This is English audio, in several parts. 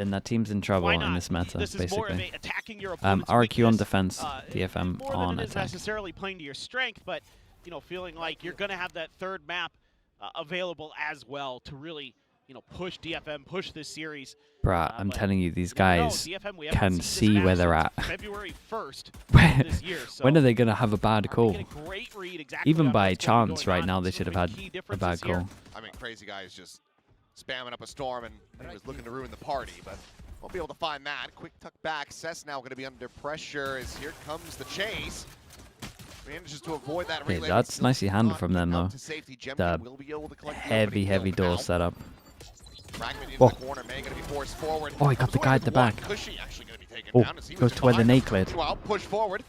then that team's in trouble in this meta, this is more of basically. a attacking your opponent's RRQ on weakness, defense, DFM more on than it is attack. necessarily playing to your strength, but you know, feeling like you're going to have that third map available as well to really, you know, push DFM, push this series. Bruh, I'm telling you, these guys can see where they're at. February 1st this year, so when are they going to have a bad call? Exactly even by chance right now, they should have had a bad call. I mean, Crazy Guy is just spamming up a storm, and he was looking to ruin the party, but won't be able to find that. Quick tuck back. Cess now going to be under pressure as here comes the chase. Manages to avoid that relay. That's nicely handled from them, though. The heavy door setup. Oh, oh, he got the guy at the back. Oh, goes to where the nade cleared. Push forward.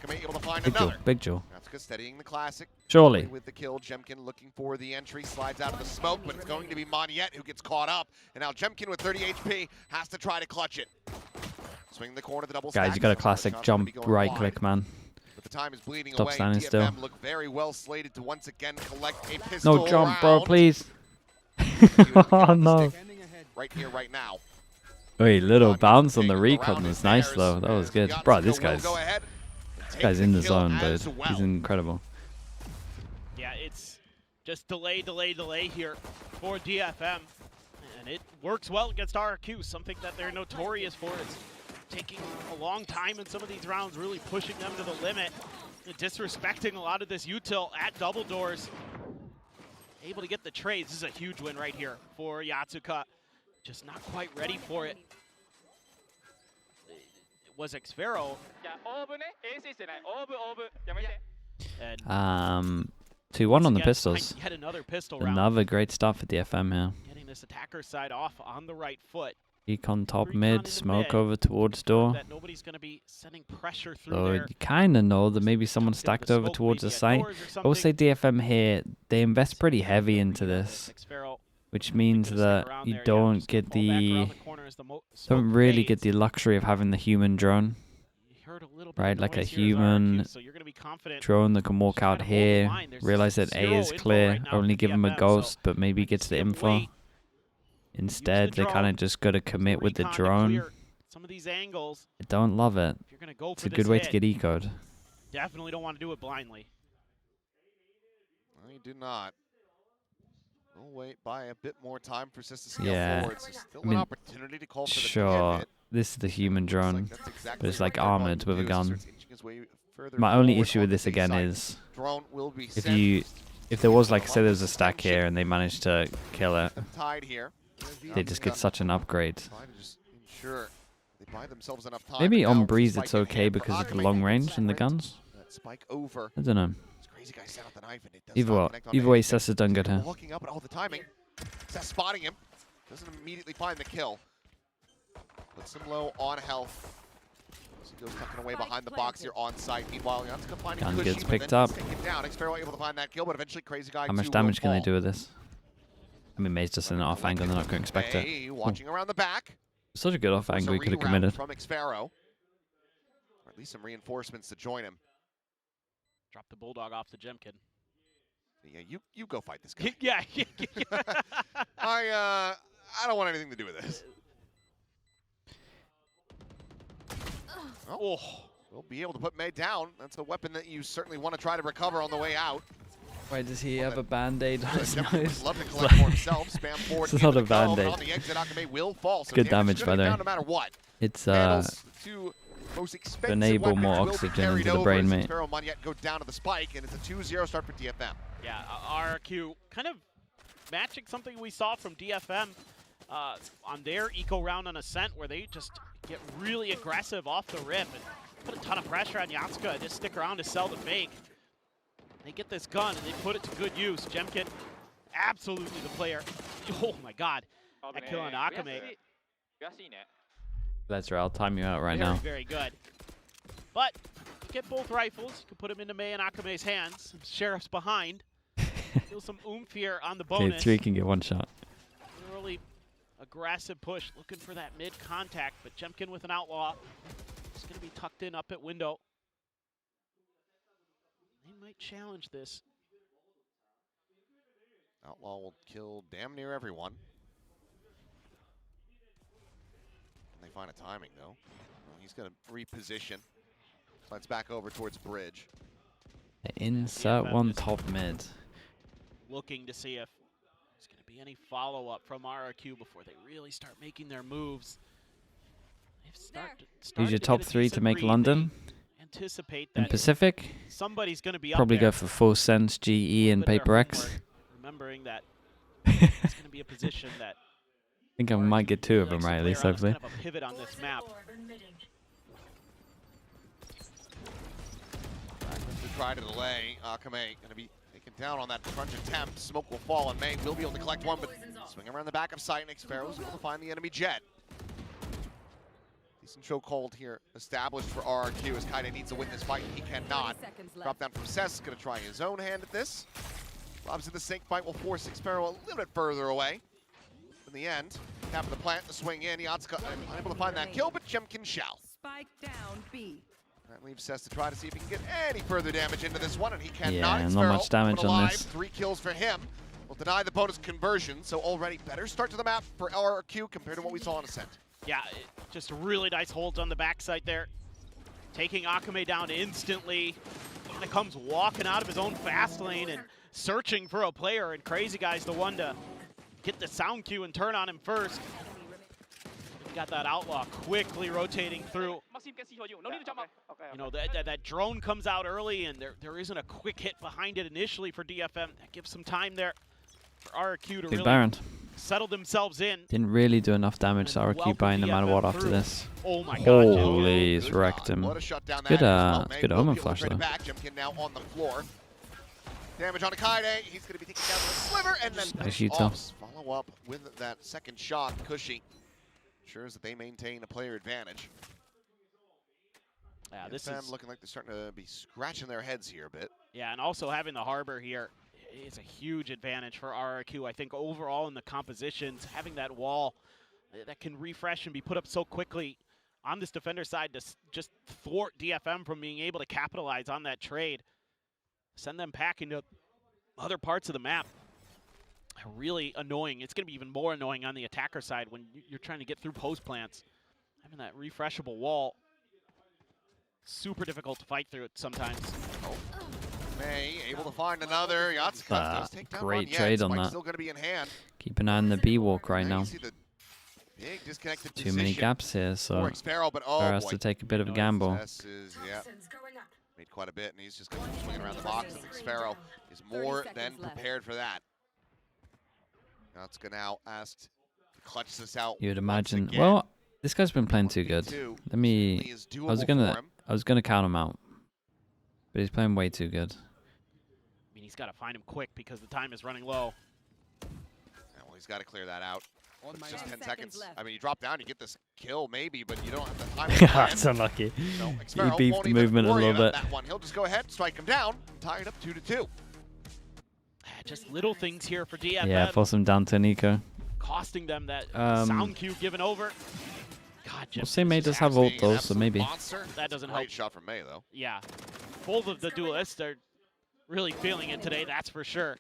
Able to find Big Joe, Big Joe. That's good, steadying the classic. Surely. With the kill, Jemkin looking for the entry, slides out of the smoke, but it's going to be Moniette who gets caught up. And now Jemkin with 30 HP has to try to clutch it. Swing the corner, the double stack. Guys, you got a classic jump right click, man. But the time is bleeding Stop away. standing DFM still. look very well slated to once again collect a pistol. No jump, bro, please. Oh no. Right here, right now. Wait, little bounce on the recon was nice though. That was good. Bro, this guy's in the zone, dude. He's incredible. Yeah, it's just delay here for DFM. And it works well against RRQ, something that they're notorious for. It's taking a long time in some of these rounds, really pushing them to the limit, and disrespecting a lot of this util at double doors. Able to get the trades. This is a huge win right here for Yatsuka. Just not quite ready for it. It was Xfero. 2-1 on the pistols. Yet another pistol round. Another great start for DFM here. Getting this attacker side off on the right foot. Econ top mid, smoke over towards door. That nobody's going to be sending pressure through So there. you kind of know that maybe someone stacked over towards the site. I will say DFM here, they invest pretty heavy into this, which means that you don't get the, don't really get the luxury of having the human drone, right? Like a human drone that can walk out here, realize that A is clear, only give him a ghost, but maybe gets the info. Instead, they kind of just got to commit with the drone. I don't love it. It's a good way to get eco'd. Definitely don't want to do it blindly. I do not. We'll wait by a bit more time for Sis to scale forward. So still an opportunity to call for the pivot. This is the human drone, but it's like armored with a gun. My only issue with this again is if there was, like, say there was a stack here and they managed to kill it, they just get such an upgrade. Maybe on Breeze it's okay because of the long range and the guns. I don't know. Either way, Cess has done good here. Looking up at all the timing. Cess spotting him. Doesn't immediately find the kill. Puts him low on health. So he goes tucking away behind the box here on site. Meanwhile, Yatsuka finding Gun Cushy, gets picked up. Down. Xfero able to find that kill, but eventually Crazy Guy. How much damage can they do with this? I mean, Maze just in an off angle, they're not going to expect it. Watching around the back. Such a good off angle he could have committed. From Xfero. Or at least some reinforcements to join him. Drop the Bulldog off the Jemkin. Yeah, you go fight this guy. Yeah. I don't want anything to do with this. Oh, we'll be able to put May down. That's a weapon that you certainly want to try to recover on the way out. Wait, does he have a band-aid on his nose? Love to collect for himself. Spam forward. It's not a band-aid. On the exit, Akame will fall. So good damage, by the way. No matter what. It's to enable more oxygen into the brain, mate. Go down to the spike, and it's a 2-0 start for DFM. Yeah, RRQ kind of matching something we saw from DFM on their eco round on Ascent, where they just get really aggressive off the rip and put a ton of pressure on Yatsuka. Just stick around to sell the fake. They get this gun and they put it to good use. Jemkin, absolutely the player. Oh my God, that kill on Akame. That's right, I'll time you out right now. Very good. But you get both rifles. You can put them into May and Akame's hands. Sheriff's behind. Feel some oomph here on the bonus. Okay, 3 can get one shot. Really aggressive push, looking for that mid contact, but Jemkin with an outlaw. It's going to be tucked in up at window. They might challenge this. Outlaw will kill damn near everyone. find a timing, though. Well, he's going to reposition. Slides back over towards bridge. Insert one top mid. Looking to see if there's going to be any follow-up from RRQ before they really start making their moves. Use your top 3 to make London. Anticipate In that Pacific, somebody's going to be probably up there. go for Full Sense, GE, and Paper X. Remembering that it's going to be a position that I think I might get 2 of them right, at least, hopefully. Kind of a pivot on this map. To try to delay, Akame going to be taken down on that crunch attempt. Smoke will fall, and May will be able to collect one, but swing around the back of sight, and Xfero's able to find the enemy jet. Decent chokehold here established for RRQ as Kaide needs to win this fight, and he cannot. Drop down from Cess, going to try his own hand at this. Lobs in the sink fight will force Xfero a little bit further away. In the end, cap of the plant, the swing in. Yatsuka unable to find that kill, but Jemkin shall. Spike down B. That leaves Cess to try to see if he can get any further damage into this one, and he cannot. Yeah, Xfero, not much damage but on alive, this. 3 kills for him. Will deny the bonus conversion, so already better start to the map for RRQ compared to what we saw on Ascent. Yeah, just really nice holds on the backside there. Taking Akame down instantly. Kind of comes walking out of his own fast lane and searching for a player, and Crazy Guy's the one to get the sound cue and turn on him first. He got that Outlaw quickly rotating through. You know, that drone comes out early, and there isn't a quick hit behind it initially for DFM. That gives some time there for RRQ to Big really Baron. settle themselves in. Didn't really do enough damage to RRQ buying no matter what after this. Oh my god. Holy, he's wrecked him. What a shutdown Good, that is. good Will Omen be able to flash trade it though. back. Jemkin now on the floor. Damage on Kaide. He's going to be taken down to the sliver, and then Nice Yuto. offs. Follow up with that second shot. Cushy ensures that they maintain a player advantage. Yeah, this DFM is looking like they're starting to be scratching their heads here a bit. Yeah, and also having the harbor here is a huge advantage for RRQ. I think overall in the compositions, having that wall that can refresh and be put up so quickly on this defender side to just thwart DFM from being able to capitalize on that trade. Send them packing to other parts of the map. Really annoying. It's going to be even more annoying on the attacker side when you're trying to get through post plants. Having that refreshable wall, super difficult to fight through it sometimes. Oh. May able to find another. Yatsuka does take down great one. trade Spike's on that. still going to be in hand. Keep an eye on the B walk right Now now. you see the big disconnected Too many position gaps here, for so Xfero, but oh Xfero has boy. to take a bit of a gamble. Cess is, yeah, made quite a bit, and he's just going to swing around the box. And Xfero is more than prepared for that. Yatsuka now asked to clutch this out. You'd once imagine. again. Well, this guy's been playing too good. 1v2 Let me. certainly is I doable was for gonna. him. I was gonna count him out, but he's playing way too good. I mean, he's got to find him quick because the time is running low. Yeah, well, he's got to clear that out. It's just 10 seconds seconds. left. I mean, you drop down, you get this kill maybe, but you don't have the time to plan. That's unlucky. So You Xfero beefed won't the even movement a worry little about bit. that one. He'll just go ahead, strike him down, and tie it up 2-2. Just little things here for DFM. Yeah, force him down to Nico. Costing them that Um, sound cue given over. God, We'll just say May does have ult though, so maybe. Monster. That doesn't Great help. shot from May though. Yeah, both of the duelists are really feeling it today, that's for sure.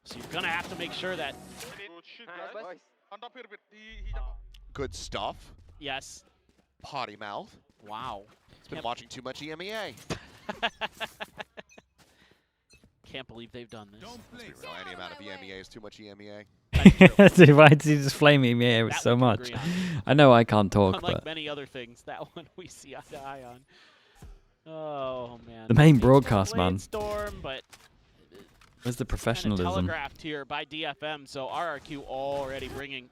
So you're gonna have to make sure that, Good stuff. yes, Potty mouth. wow. He's been Yep. watching too much EMEA. Can't believe they've done this. Let's be real, any amount of EMEA is too much EMEA. That's true. Dude, why did he just flame me here That so we can much? agree on. I know I can't talk, Unlike but many other things, that one we see eye to eye on. Oh man. The main It's broadcast, a blade man. Storm, but where's the kind of professionalism? telegraphed here by DFM, so RRQ already bringing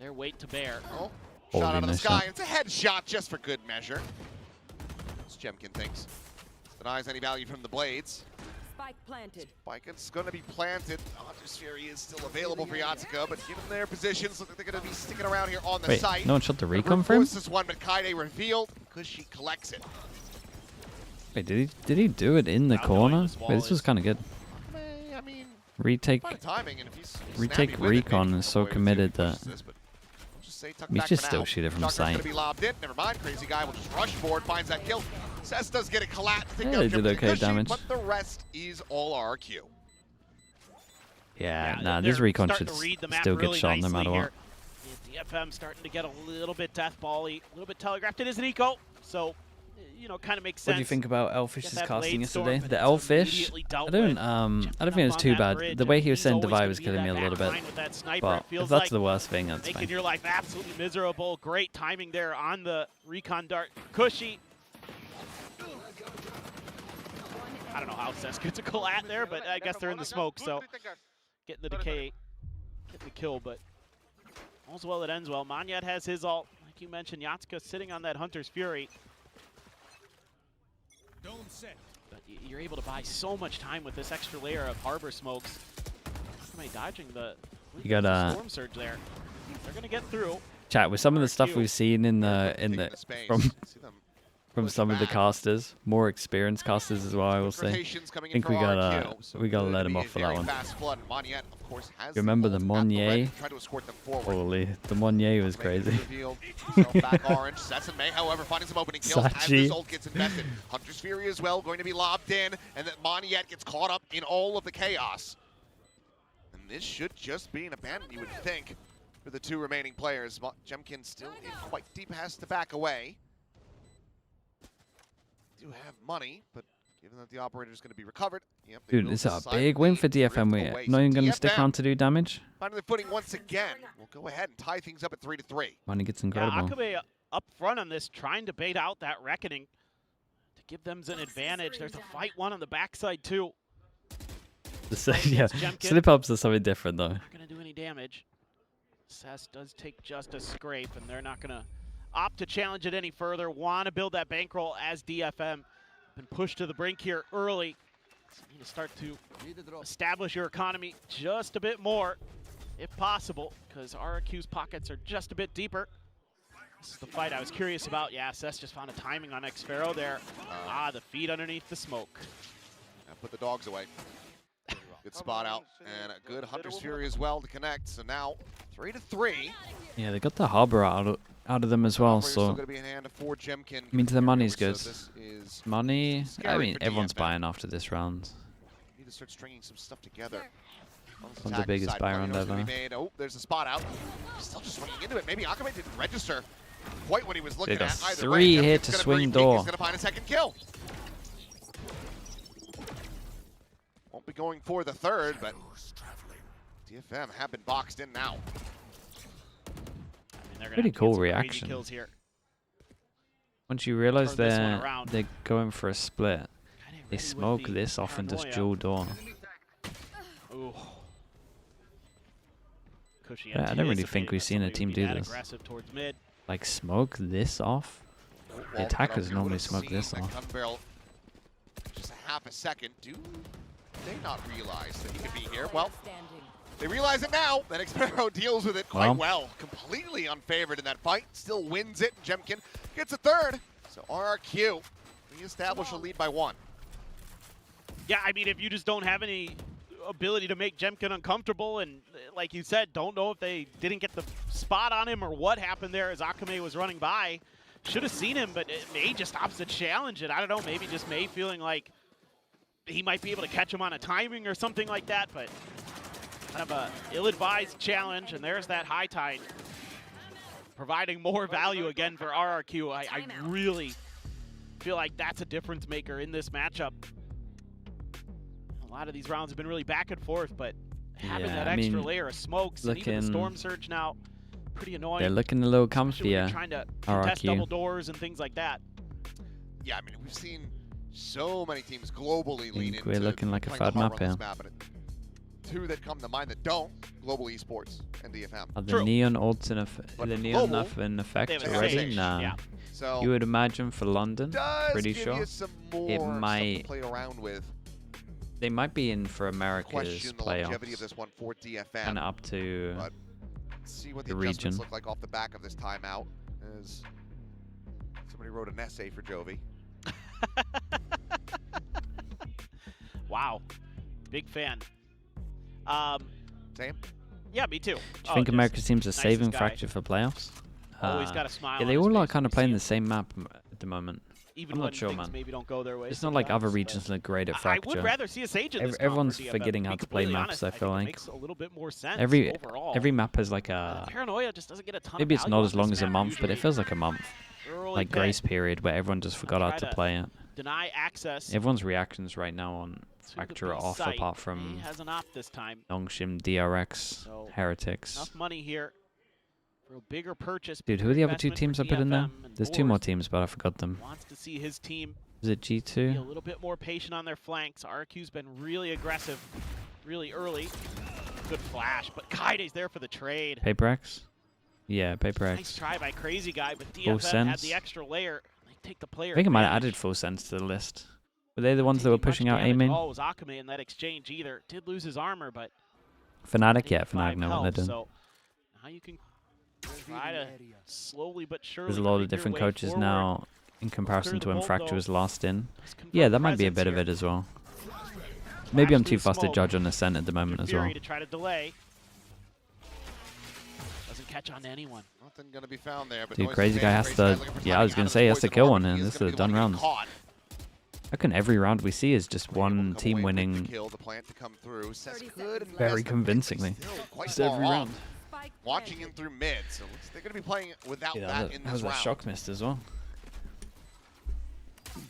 their weight to bear. Oh, Holy shot out of the nice sky. shot. It's a headshot just for good measure. As Jemkin thinks. Denies any value from the blades. Spike planted. Spike is going to be planted. Hunter's Fury is still available for Yatsuka, but given their positions, look like they're going to be sticking around here on the Wait, site. no one shot the Gonna recon for him? force this one, but Kaide revealed because she collects it. Wait, did he do it in the Not knowing corner? this wall Wait, this was is- kind of good. I mean, Retake. fine timing, and if he's Retake snappy with it, recon maybe is so we'll wait and see if he committed pushes that- this, but just say tuck We back should for still now. shoot it from Shotgun's sight. gonna be lobbed in. Never mind. Crazy Guy will just rush forward, finds that kill. Cess does get a collapse. Yeah, they did okay damage. But the rest is all RQ. Yeah, Yeah, nah, they're this recon starting should to read the map still get really shot no nicely matter what. here. DFM starting to get a little bit deathball-y, a little bit telegraphed. It is an eco, so, you know, kind of makes sense. What do you think about Elfish's that casting blade storm, yesterday? but The it's Elfish, immediately dealt I don't with. think it Jumping was up too on that bad. bridge, The way and he was he's saying always Divide gonna was be killing me a that little bit. back line with that sniper. But It feels if that's like the worst thing, that's making fine. your life absolutely miserable. Great timing there on the recon dart. Cushy. I don't know how Cess gets a collat there, but I guess they're in the smoke, so getting the decay, getting the kill, but all's well that ends well. Monyet has his ult. Like you mentioned, Yatsuka sitting on that Hunter's Fury. But you're able to buy so much time with this extra layer of harbor smokes. Somebody dodging the You got storm surge there. They're gonna get through. chat with some of the stuff RRQ. we've seen in the from some of the casters, more experienced casters as well. I will say. I think we gotta let him off for that one. You remember the Monnier? Holy, the Monnier was crazy. Sachi. Hunter's Fury as well, going to be lobbed in, and that Monyet gets caught up in all of the chaos. And this should just be an abandon, you would think, for the two remaining players. Jemkin still in quite deep, has to back away. Do have money, but given that the operator is going to be recovered, yep, Dude, it's a big win for DFM. We're not even going to stick around to do damage. Finding the footing once again. We'll go ahead and tie things up at 3-3. Money gets Yeah, incredible. Akabe up front on this, trying to bait out that Reckoning to give them an advantage. There's a fight one on the backside too. Yeah, slip ups are something different though. Not gonna do any damage. Cess does take just a scrape, and they're not gonna opt to challenge it any further. Want to build that bankroll as DFM. Been pushed to the brink here early. So you need to start to establish your economy just a bit more, if possible, because RRQ's pockets are just a bit deeper. This is the fight I was curious about. Yeah, Cess just found a timing on Xfero there. The feet underneath the smoke. Put the dogs away. Good spot out, and a good Hunter's Fury as well to connect. So now 3-3. Yeah, they got the harbor out of them as well. So means the money's good. Money. I mean, everyone's buying after this round. Need to start stringing some stuff together. One of the biggest buy round ever. Oh, there's a spot out. Still just swinging into it. Maybe Akabe didn't register quite what he was looking at. Either way, 3 here to swing door. He's gonna find a second kill. Won't be going for the third, but DFM have been boxed in now. I mean, pretty cool reaction. Kills here. Once you realize they're going for a split, they smoke this off and just dual door. Ooh. Yeah, I don't really think we've seen a team do this. Like smoke this off. The attackers normally smoke this off. Just a half a second. Do they not realize that he could be here? Well, they realize it now. That Xpero deals with it quite well. Completely unfavored in that fight. Still wins it. Jemkin gets a third. So RRQ reestablish a lead by 1. Yeah, I mean, if you just don't have any ability to make Jemkin uncomfortable, and like you said, don't know if they didn't get the spot on him or what happened there as Akame was running by. Should have seen him, but May just opts to challenge it. I don't know, maybe just May feeling like he might be able to catch him on a timing or something like that, but kind of a ill-advised challenge, and there's that high tide. Providing more value again for RRQ. I really feel like that's a difference maker in this matchup. A lot of these rounds have been really back and forth, but having that extra layer of smokes and even the storm surge now, pretty annoying. They're looking a little comfier. Trying to contest double doors and things like that. Yeah, I mean, we've seen so many teams globally lean into. We're looking like a third map here. Two that come to mind that don't: Global Esports and DFM. Are the neon ults in effect already? Nah. Yeah. So you would imagine for London, pretty sure it might play around with. They might be in for America's Question the longevity of playoffs. this one for DFM. Kind of up to see what the the region. adjustments look like off the back of this timeout. As somebody wrote an essay for Jovi. Wow, big fan. Same. Yeah, me too. Do you think America's teams are saving guy. Fracture for playoffs? Always got a smile. Yeah, on they his all are face kind when of you playing see the same map at the moment. even I'm when not sure, things man. maybe don't go their way. It's not like other sometimes, regions look great at I Fracture. would rather see a Sage in this comp Everyone's for DFM, forgetting to how be to play completely maps, honest. I feel think it like. makes a little bit more sense Every overall. map has like a... Paranoia just doesn't get a ton Maybe of it's value not on as long this as a map month, but it usually. feels like a month. Early Like pick. grace period where everyone just forgot how Try to to play it. Deny access. Everyone's reactions right now on to the Fracture B are off, site. apart He from has an op this time. Nongshim, DRX, So, Heretics. Enough money here for a bigger purchase. Dude, who are the other two teams I put in there? There's two more teams, but I forgot them. Wants to see his team Is it be a G2? little bit more patient on their flanks. RRQ's been really aggressive, really early. Good flash, but Kaide's there for the trade. Paper X? Yeah, Paper Nice X. try by Crazy Guy, but Full DFM had sense. the extra layer. They take the player I think I might have advantage. added full sense to the list. Were they the ones that were pushing out A main? Oh, it was Akame in that exchange either. Did lose his armor, but Fnatic? Yeah, 85 Fnatic know what they're health, doing. So now you can try to slowly but surely. There's a lot of creep your different way coaches forward. now in comparison Clear to the when vault, Fracture though. was last in. Let's confirm Yeah, that might be a presence bit of here. it as well. Maybe I'm Flash too through fast to smoke. judge on Ascent at the moment as well. Fury to try to delay. Doesn't catch on to anyone. Nothing gonna be found there. But Dude, Noise Crazy is Guy there. has Crazy to... Guy's looking for Yeah, I was timing going out to of say he has his to poison kill armor. one, He and is this gonna is be the done one getting rounds. caught. How can every round we see is just Able to one come team away with the winning kill, the plant to come through. Sess 30 could seconds invest very a bit, but convincingly? still quite Just far every off. round. Spike Watching planted. in through mid, so they're going to be playing without Yeah, that in that this was a round. shock missed as well. If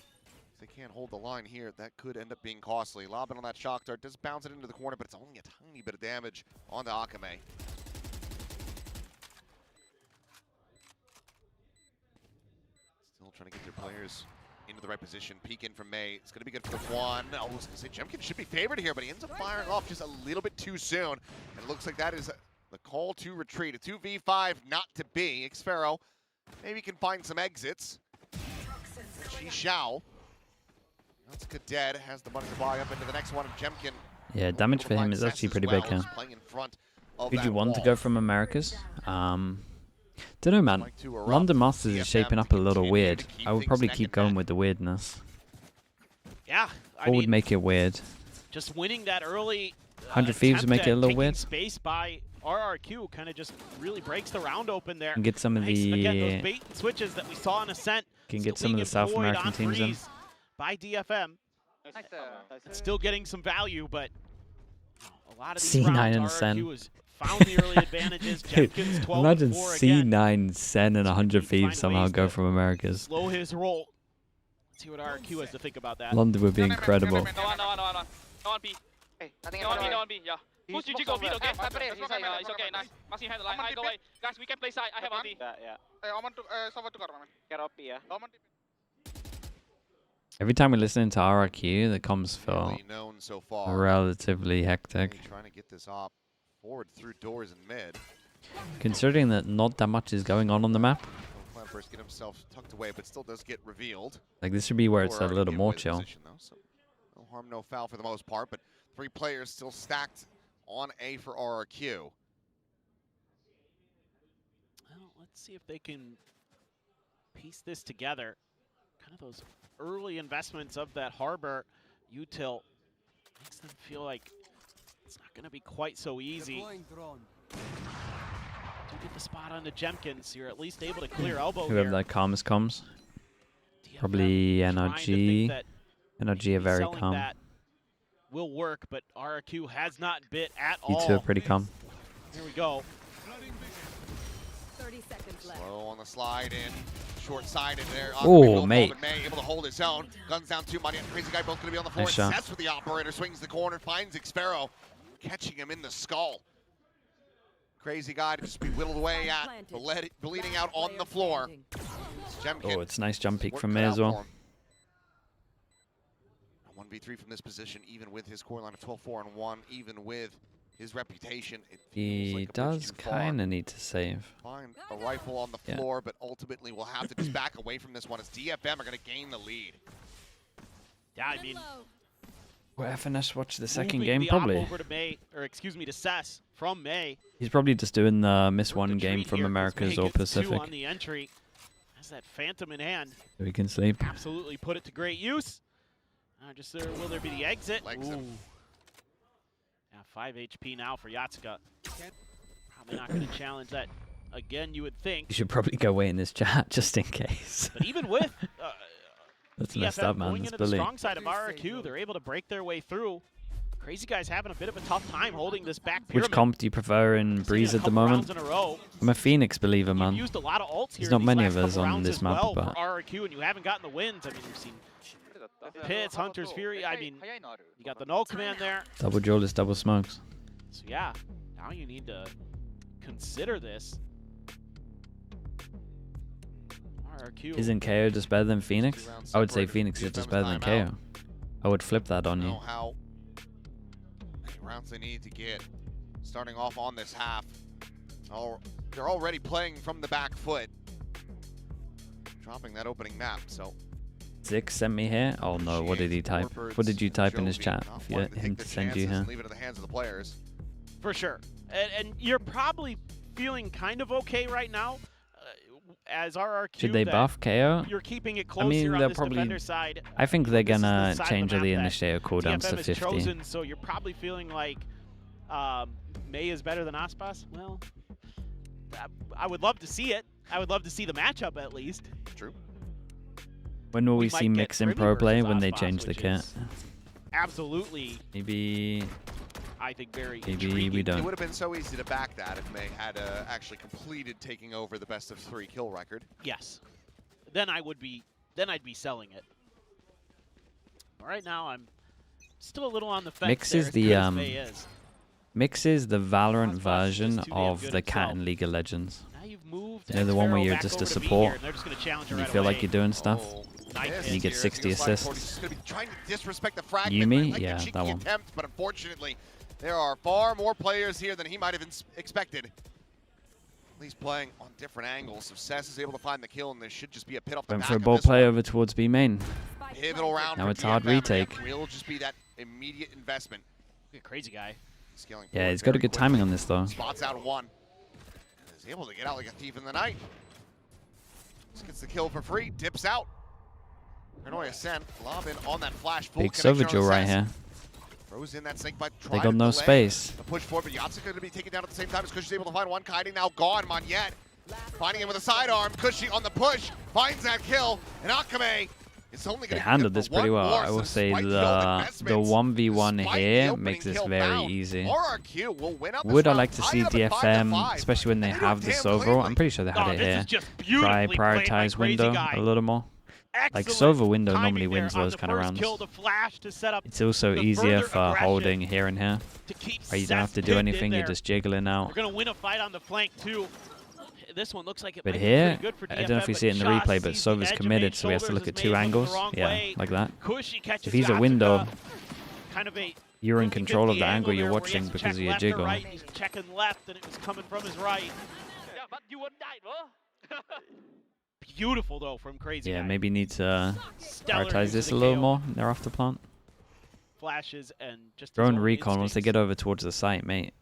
they can't hold the line here, that could end up being costly. Lobbing on that shock dart, does bounce it into the corner, but it's only a tiny bit of damage onto Akame. Still trying to get their players into the right position. Peek in from May. It's going to be good for the one. I was going to say Jemkin should be favored here, but he ends up firing off just a little bit too soon. And it looks like that is the call to retreat. A 2v5 not to be. Xfero maybe can find some exits. Chi Xiao. That's Cadet has the money to buy up into the next one. Jemkin. Yeah, damage for him is actually pretty big here. Who'd you want to go from Americas? Don't know, man. London Masters is shaping up a little weird. I would probably keep going with the weirdness. Yeah, I What would mean, make it weird? just winning that early 100 Thieves would make it a little taking weird. Space by RRQ kind of just really breaks the round open there. And get some of Nice, again, those the... bait and switches that we saw in Ascent. Can get still some of being the South employed American on teams in. threes by DFM. Still getting some value, but a lot of these C9 rounds, and RRQ Sen. has found the early advantages. Dude, Jemkins 12 imagine 4 again. C9, Sen, and 100 Find Thieves somehow ways go to from Americas. Slow his roll. Let's see what RRQ has to think about that. London would be incredible. No one B. No one B, yeah. Push GG go B, okay? Yeah, it's okay, nice. Masih handle, I go away. Guys, we can play side, I have ulti. Every time we listen to RRQ, the comms feel Really known so far. relatively hectic. Trying to get this op forward through doors and mid. Considering that not that much is going on the map, Plan first get himself tucked away, but still does get revealed. like this should be where it's a Or little in more with chill. position, though, so no harm, no foul for the most part, but 3 players still stacked on A for RRQ. Well, let's see if they can piece this together. Kind of those early investments of that Harbor util makes them feel like it's not going to be quite so easy. Do get the spot onto Jemkins. You're at least able to clear elbow Whoever here. that calmest comms. DFM Probably trying to NRG. think that NRG are very selling calm. that will work, but RRQ has not bit at all. E2 are pretty calm. Here we go. 30 seconds left. Slow on the slide in, short-sided there. Oh, mate. May able to hold his own. Guns down 2 money. Crazy Guy both going to be on the floor. Nice shot. Sets with the operator, swings the corner, finds Xfero, catching him in the skull. Crazy Guy to just be whittled away at, bleeding out on the floor. Jemkin. Oh, it's a nice jump peek Work from cut me out as well. for him. A 1v3 from this position, even with his core line of 12-4-1, even with his reputation, it feels He like a bridge does too far. kind of need to save. Find a rifle on the Yeah. floor, but ultimately we'll have to just back away from this one as DFM are going to gain the lead. Yeah, I mean, Will FNS watch the second moving game? the op Probably. over to May, or excuse me, to Sess from May. He's probably just doing the miss one The game treat from here 'cause Americas May or gets 2 Pacific. on the entry. Has that Phantom in hand. So he can sleep. Absolutely put it to great use. Just there, will there be the exit? Legs him. Ooh. Yeah, 5 HP now for Yatsuka. Probably not going to challenge that again, you would think. You should probably go away in this chat just in case. But even with That's messed DFM up, man. going That's into the bully. strong side of RRQ. They're able to break their way through. Crazy Guy's having a bit of a tough time holding this back pyramid. Which comp do you prefer in Breeze at the moment? I'm a Phoenix believer, man. Used a lot of ults There's here not many of last us couple on rounds this as map, well but for RRQ, and you haven't gotten the wins. I mean, you've seen Pits, Hunter's Fury. I mean, you got the null command there. double Jawless, double smokes. So yeah, now you need to consider this. RRQ. Isn't KO just better than Phoenix? I would say Phoenix is just better than KO. I would flip that on you. How many rounds they need to get starting off on this half. They're already playing from the back foot, dropping that opening map. So Zix sent me here. Oh no, what did he type? What did you type in his chat? If you let him to send you here. Leave it in the hands of the players. For sure. And you're probably feeling kind of okay right now as RRQ. Should they buff KO? You're keeping it close I mean, here on they'll this probably. defender side. I think they're This is the gonna side of change the the map that initiator cooldowns to DFM is 50. chosen, so you're probably feeling like May is better than Aspas. Well, I would love to see it. I would love to see the matchup at least. True. When will we might see get mix in Grimmy pro play versus when they Aspas, change the which kit? is absolutely, Maybe I think, very we intriguing. It don't. would have been so easy to back that if May had actually completed taking over the best of 3 kill record. Yes. Then I'd be selling it. But right now I'm still a little on the fence. Mix there, is as the good as May is. Mix is the Valorant Aspas is version just too damn of good the cat himself. in League of Legends. Now you've moved You know, the one where Xfero you're back just a over to B support, here, and they're just gonna challenge her and you right feel like away. you're doing stuff. Oh, Nice missed And you get here. 60 Here's Sliggy. assists. Just gonna be trying to disrespect the fragment. Yumi? Like Yeah, a cheeky that one. attempt, but unfortunately, there are far more players here than he might have expected. At least playing on different angles. So Cess is able to find the kill, and there should just be a pit off the Went back for a of ball this play one. over towards B main. Pivotal round Now for it's hard DFM. retake. It will just be that immediate investment. Look at Crazy Guy. Scaling Yeah, forward he's got a very good quickly. timing on this though. Spots out one. Is able to get out like a thief in the night. Just gets the kill for free. Dips out. Renoy Ascent. Lob in on that flash. Full Big connection on Silverjaw right Cess. here. Throws in that snake bite. They got no space. The push forward, but Yatsuk going to be taken down at the same time as Cushy's able to find one. Kaidi now gone. Monyet finding him with a sidearm. Cushy on the push. Finds that kill. And Akame is only They going to handled this pretty well. I will say the 1v1 here makes this very easy. RRQ will win out this Would I round, like to tied see up at 5 to DFM, 5. especially when they And they do have it this damn overall? I'm cleanly. pretty sure they had it This here. is just Try beautifully played by prioritize Crazy window Guy. a little more. Like Excellent Sova window timing normally there wins on those the kind of first rounds. kill to flash to set up It's also the easier further for aggression holding here and here. to keep Where you don't have Seth to do pinned in anything, you're there. just jiggling out. They're going to win a fight on the flank too. This one looks like it But might here, be pretty good for DFM, I don't know if you but see it in the just replay, but sees the Sova's edge of committed, May's so he has to shoulders look at as 2 May looks the angles. wrong Yeah, way. like that. Cushy catches If he's a Yasuka, window, kind of a you're in really control of 50 the angle you're there where he watching has to because check of your left or jiggle. right. He's checking left, and it was coming from his right. Yeah, but you won't die, bro. Beautiful though from Crazy Yeah, Guy. maybe need to Stellar prioritize use this of a the little KO. more. They're off the plant. Flashes and just Throw his in own recon once they instincts. get over towards the site, mate.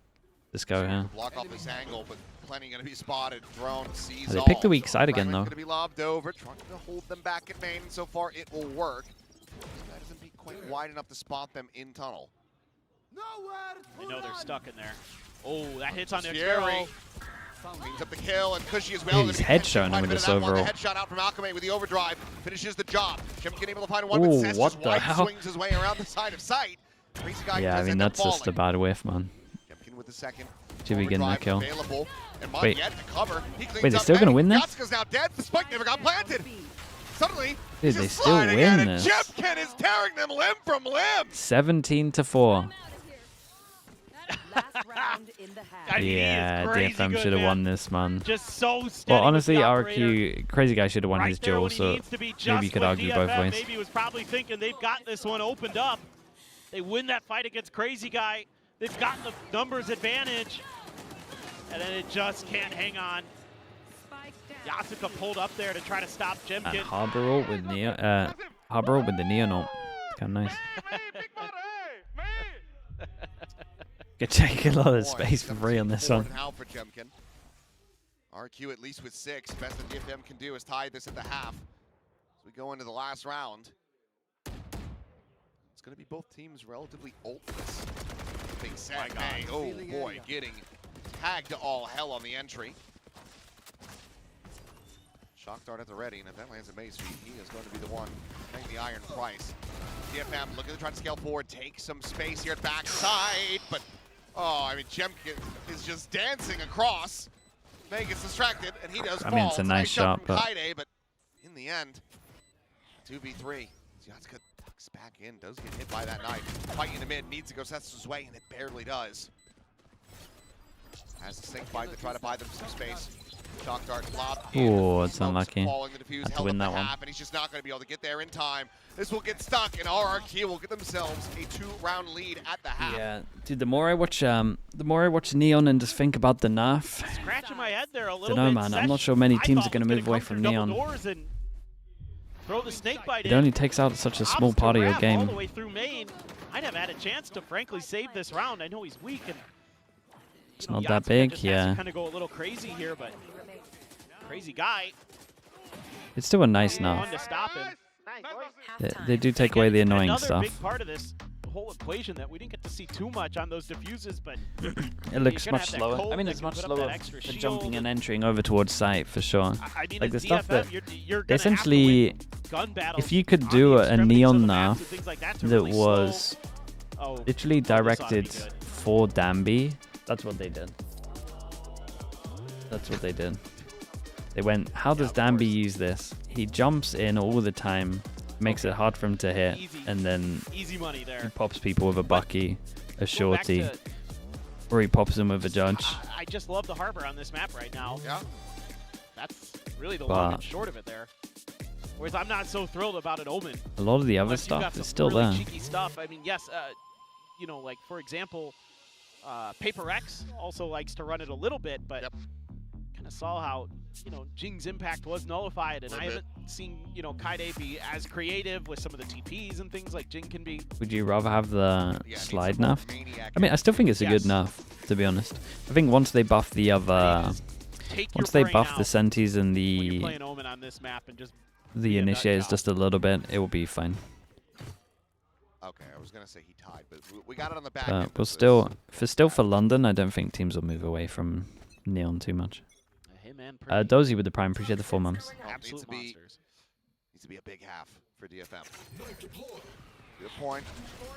Let's go here. Block off this angle, but plenty going to be spotted. Drone sees They all. picked the weak side again, Fragment's though. going to be lobbed over, trying to hold them back at main. So far, it will work. That doesn't be quite wide enough to spot them in tunnel. I know they're stuck in there. Oh, that hits on their Scary. Sparrow. Cleans up the kill, and Cushy as well. Dude, he's headshotting him with this overall. The headshot out from Alchemy with the overdrive finishes the job. Chimkin able to find one, Ooh, but Cess what just the wide hell? swings his way around the side of sight. Crazy Guy Yeah, I does mean, end up that's just a falling. bad whiff, man. Chimkin with the second. Should be getting that Overdrive kill. available, and Wait. Monyet to cover. He cleans Wait, they're up still gonna May. win this? Yatsuka's now dead. The spike never got planted. Suddenly, Dude, he's they just still sliding win in, and this. Chimkin is tearing them limb from limb. 17-4. Last round in the half. I mean, he is Yeah, crazy DFM good, should have man. won this, man. Just so steady. Well, with honestly, the operator. RRQ, Crazy Guy should have won Right his there duel, when he so needs to be, just maybe you could when argue DFM both ways. Maybe he was probably thinking they've got this one opened up. They win that fight against Crazy Guy. They've got the numbers advantage. And then it just can't hang on. Spike down. Yasuka pulled up there to try to stop And Jimkin. Harbor ult with Harbor ult with the Neon ult. Kind of nice. Good taking a lot of space for free on this one. Now for Chimkin. RQ at least with 6. Best that DFM can do is tie this at the half. As we go into the last round. It's going to be both teams relatively ultless. Big set. May. Oh boy, getting tagged to all hell on the entry. Shock dart at the ready, and if that lands at Mace, he is going to be the one paying the iron price. DFM looking to try to scale forward, take some space here at backside, but oh, I mean, Jemkin is just dancing across. May gets distracted, and he does fall. I mean, it's a nice shot, but Kaide, but in the end, 2v3. Yatsuka tucks back in, does get hit by that knife. Fight in the mid, needs to go Setsu's way, and it barely does. Has a snake bite to try to buy them some space. Shock dart lobbed in. Oh, it's unlucky. Had to win that one. And he's just not going to be able to get there in time. This will get stuck, and RRQ will get themselves a 2-round lead at the half. Yeah, dude. The more I watch Neon and just think about the nerf, Scratching my head there a little don't know, bit. man. I'm not sure many I teams thought are going to was move away come from through double Neon. doors and throw the snake bite It in. only takes out such a small Opts to part of your grab all the game. way through main. I'd have had a chance to frankly save this round. I know he's weak and It's not that big, yeah. Kind of go a little crazy here, but crazy guy. It's still a nice nerf. One to stop him. They do take away the annoying Another stuff. big part of this whole equation that we didn't get to see too much on those diffuses, but It looks you're gonna much have that slower. code I mean, that it's can much put up slower that extra for shield jumping and entering over towards site, for sure. I mean, Like the as stuff that DFM, you're gonna have to essentially, win gun battles if you could on do the a extremities Neon of the maps nerf and things like that to that really slow- was Oh, literally this ought to be directed good. for Danby, that's what they did. That's what they did. They went, how does Danby use this? He jumps in all the time, makes it hard for him to hit, Easy. and then Easy money he there. pops people with a Bucky, a Go back shorty, to- or he pops them with a Judge. I just love the harbor on this map right now. Yeah. That's really the long and But- short of it there. Whereas I'm not so thrilled about an Omen. A lot of the other Unless you've got stuff some is still really there. cheeky stuff. I mean, yes, you know, like for example, Paper X also likes to run it a little bit, but kind of saw how, you know, Jing's impact was nullified, and I haven't seen, you know, Kaide be as creative with some of the TPs and things like Jing can be. Would you rather have the Yeah, slide needs some more nerf? maniac I mean, I still think it's a good Yes. nerf, to be honest. I think once they buff the other, Take once your they brain buff out the Sentis and when you're the playing Omen on this map and just be a nut initiators job. just a little bit, it will be fine. Okay, I was going to say he tied, but we got it on the back end. But we'll still for London, I don't think teams will move away from Neon too much. Him and Pretty. Dozy with the prime, appreciate the 4 months. Absolute monsters. Needs to be a big half for DFM. Good point.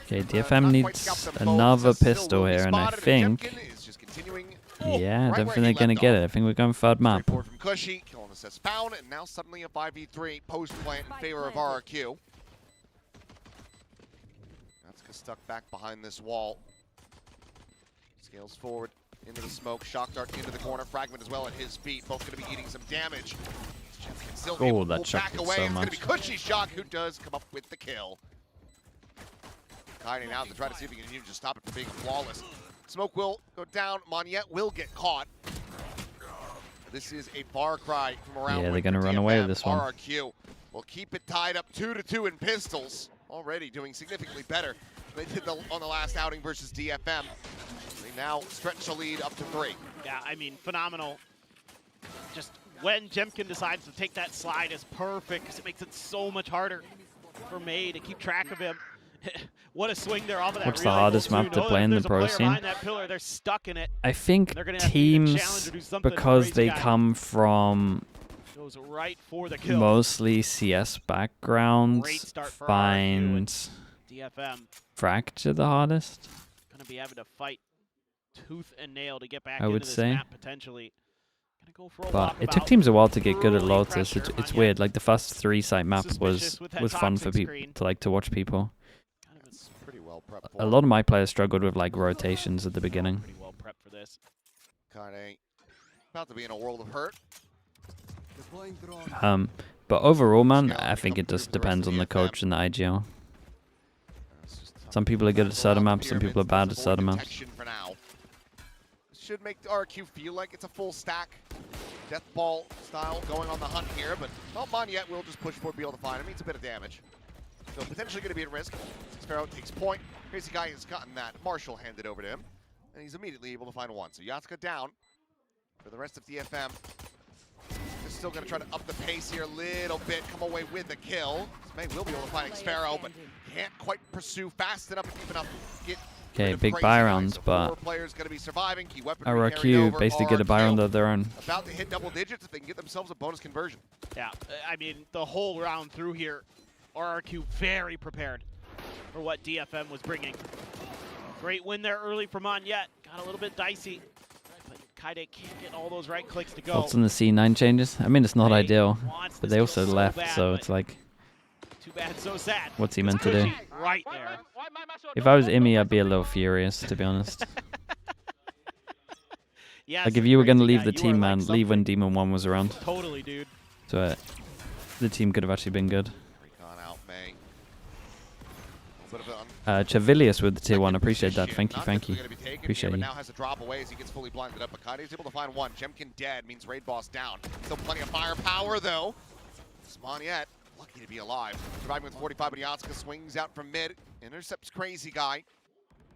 Okay, Not DFM quite needs scalped them both, another so still pistol will be here, and I spotted, think, Jemkin is just continuing yeah, I right don't where think he they're gonna left get off. it. I think we're going third map. Straightforward from Cushy, killing assist found, and now suddenly a 5v3 post plant in favor of RRQ. Natsuka stuck back behind this wall. Scales forward into the smoke, shock dart into the corner, fragment as well at his feet. Both going to be eating some damage. Jemkin still Oh, able to that pull shock back did away. so It's going to much. be Cushy Shock who does come up with the kill. Hiding out to try to see if he can even just stop it from being flawless. Smoke will go down. Moniette will get caught. This is a far cry from around. Yeah, they're win gonna for run away DFM. with this one. RRQ will keep it tied up 2-2 in pistols. Already doing significantly better than they did on the last outing versus DFM. They now stretch the lead up to 3. Yeah, I mean, phenomenal. Just when Jemkin decides to take that slide is perfect because it makes it so much harder for May to keep track of him. What a swing there off of that. What's the relay hardest goal, map too. to play in the There's a pro player scene? behind that pillar, they're stuck in it. I think They're gonna have to either challenge teams, or do something to because raise they guy. come from Goes right for the kill. mostly CS Great backgrounds, start for RRQ find DFM Fracture the hardest. gonna be having to fight tooth and nail to get back I into would this say. map potentially. Gonna go for a But it walkabout. took teams a while to get good at Early Lotus. pressure. It's Moniette weird. Like the first 3 site map suspicious with that was fun for toxic people screen. to watch people. Kind of It's pretty well prepped for A lot of my players struggled with like rotations at the beginning. pretty well prepped for this. Kaide about to be in a world of hurt. But overall, man, I think it just depends on the coach and the IGL. It's just tough Some people are good at to certain go out maps, the some people are pyramids. bad at That's certain avoid maps. detection for now. This should make the RRQ feel like it's a full stack death ball style going on the hunt here, but not Moniette will just push forward, be able to find him. Needs a bit of damage. So potentially going to be at risk. Sparrow takes point. Crazy Guy has gotten that. Marshall handed over to him, and he's immediately able to find one. So Yatsuka down for the rest of DFM. They're still going to try to up the pace here a little bit, come away with the kill. May will be able to find Sparrow, but can't quite pursue fast enough and deep enough to get Okay, big buy rounds, but RRQ basically get a buy round of their own. About to hit double digits if they can get themselves a bonus conversion. Yeah, I mean, the whole round through here, RRQ very prepared for what DFM was bringing. Great win there early from Monyet. Got a little bit dicey, but Kaide can't get all those right clicks to go. Thoughts on the C9 changes? I mean, it's not ideal, Wants but this they also kill left, bad, so it's like, too bad, so sad. what's he meant to do? Right there. If I was Imi, I'd be a little furious, to be honest. Yeah, Like, if you were going to leave the team, man, leave when Demon 1 was around. Totally, dude. So the team could have actually been good. Recon out, May. A little bit of Chavilius with the tier 1, appreciate that. Thank you, Not thank you. typically gonna be taken Appreciate here, you. but now has to drop away as he gets fully blinded up. But Kaide's able to find one. Jemkin dead means Raid Boss down. Still plenty of firepower, though. Smonyet, lucky to be alive. Surviving with 45, but Yatsuka swings out from mid. Intercepts Crazy Guy.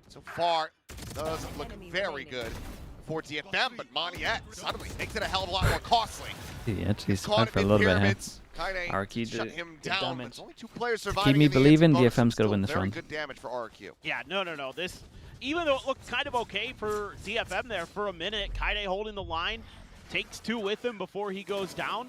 So far, doesn't look very good for DFM, but Monyet suddenly makes it a hell of a lot more costly. He actually Caught survived for a in little bit here. pyramids. Kaide RRQ shut did him good down, but damage. it's only 2 players surviving. Keep me in the believing, bonus, DFM's still gonna win this very round. good damage for RRQ. Yeah, no. This, even though it looked kind of okay for DFM there for a minute, Kaide holding the line, takes 2 with him before he goes down.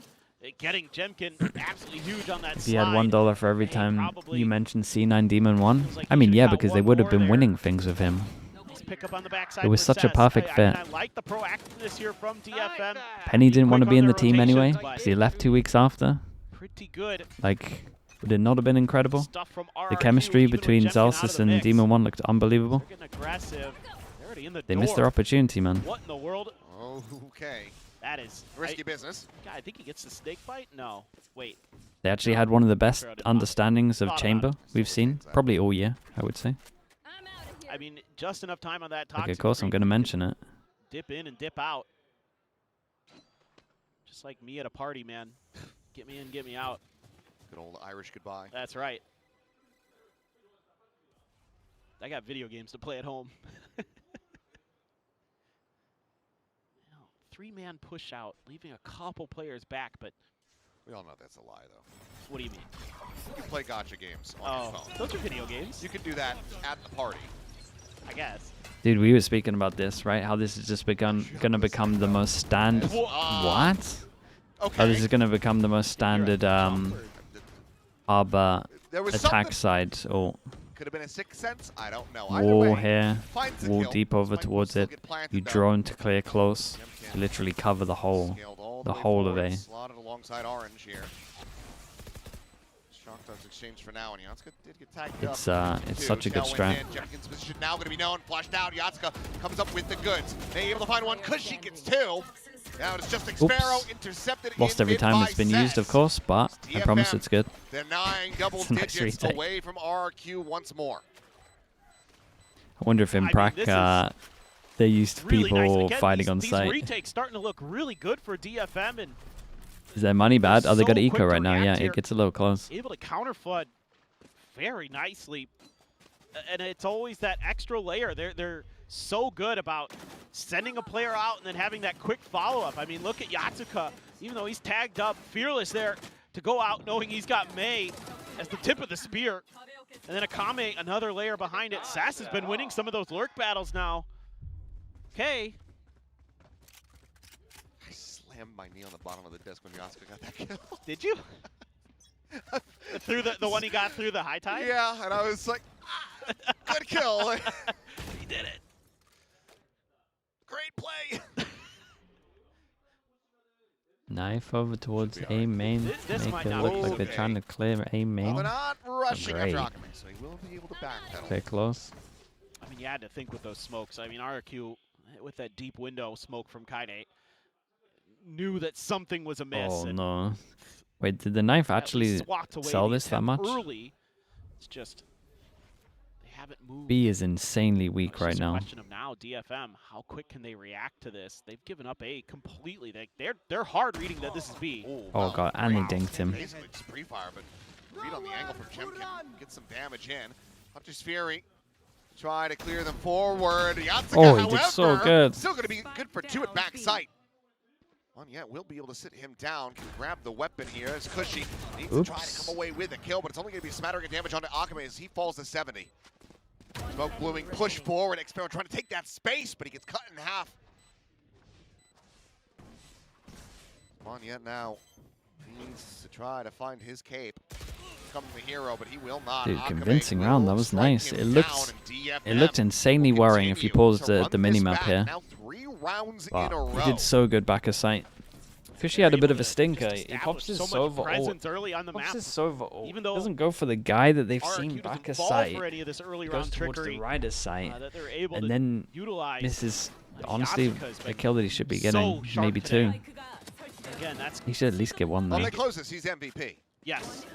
Getting Jemkin absolutely huge on that If you had $1 for every time probably you mentioned C9 Demon 1, like I he mean, should've yeah, got because they one would have more been there. winning things with him. Nice pick up on the backside. It was for such a Cess. perfect fit. I like the proactiveness here from DFM. Penny didn't want to Quick be on in the their team anyway, rotations, but because he left 2 weeks after. Pretty good Like, would it not have been incredible? stuff from The RRQ, chemistry even with between Jemkin out of Zalsis the and mix. Demon 1 looked unbelievable. They're getting aggressive. They're already in the They door. missed their opportunity, man. What in the world? Oh, okay. That is Risky business. God, I think he gets the snake bite. No, wait. They actually had one of the best Fair enough. understandings of Thought about Chamber it. we've seen, probably all year, I would say. I mean, just enough time on that Like, toxic. of course, I'm streak going to to mention it. dip in and dip out. Just like me at a party, man. Get me in, get me out. Good old Irish goodbye. That's right. I got video games to play at home. 3-man push out, leaving a couple players back, but We all know that's a lie, though. what do you mean? You can play gacha games on your phone. Those are video games, You can do that at the party. I guess. Dude, we were speaking about this, right? How this is just going to become the most standard... What? Okay. How this is going to become the most standard harbor There was attack something. side. Or Could have been a sixth sense. I don't know. Either wall way, here, finds the wall kill. deep over Spike will towards still it. get planted, You though. drone to clear close. Jemkin To literally cover the whole. scaled all the way whole of forward, A. Slotted alongside Orange here. Shock does exchange for now, and Yatsuka did get tagged It's up. it's such a good strat. Jemkin's position now going to be known. Flushed out. Yatsuka comes up with the goods. They able to find one. Kushi gets 2. Now it's just Sparrow intercepted. Lost in every mid time by it's been used, of Cess. course, but I promise DFM. it's good. Denying double It's a nice digits retake. away from RRQ once more. I wonder if in mean, Prac this is they used Really nice. people Again, fighting on these site. retakes starting to look really good for DFM and Is their money bad? Oh, they got so eco quick to right now. react Yeah, here. it gets a little close. able to counter flood very nicely. And it's always that extra layer. They're so good about sending a player out and then having that quick follow-up. I mean, look at Yatsuka. Even though he's tagged up, fearless there to go out knowing he's got Mei as the tip of the spear. And then Akame, another layer behind it. Sass has been winning some of those lurk battles now. Okay. I slammed my knee on the bottom of the desk when Yatsuka got that kill. Did you? Through the one he got through the high tide? Yeah, and I was like, good kill. He did it. Great play. Knife over towards A main. This Make might it not look be like they're okay. trying to clear A Well, main. they're not rushing after Great. Akame, so he will be able to backpedal. Clear close. I mean, you had to think with those smokes. I mean, RRQ, with that deep window smoke from Kaide, knew that something was amiss. Oh and no. Wait, did the knife at least actually swats away sell the this that attempt much? Early. It's just they haven't moved. B is insanely It's weak just right a now. question of now, DFM, how quick can they react to this? They've given up A completely. They're hard reading that this is B. Oh god, and he dinked him. Basically just pre-fire, but read on the angle from Jemkin. Get some damage in. Hunter's Fury. Try to clear them forward. Yatsuka, Oh, he however, did so good. Still going to be good for 2 at backside. Monyet will be able to sit him down. Can grab the weapon here as Kushi needs to try to come away with a kill, but it's only going to be a smattering of damage onto Akame as he falls to 70. Smoke blooming, push forward. Xpero trying to take that space, but he gets cut in half. On yet now. He needs to try to find his cape. Becoming the hero, but he will not. Dude, Akame convincing will round. That was strike nice. him It down, looked and insanely DFM worrying if you continue paused to run the this minimap back. here. Now 3 rounds in But a row. he did so good back of sight. Fishy had a bit of a stinker. He pops his so much Sova ult. presence early on the Pops map. his Sova ult. Even though Doesn't go for the guy that they've RRQ seen doesn't back of fall sight. for any of this early Goes round towards trickery the rider's sight. that they're able And to then utilize. misses, honestly, Yatsuka's a been kill that he should be so getting. sharp Maybe today. 2. Again, that's He should at least get 1 Well, though. they close this. He's MVP. yes.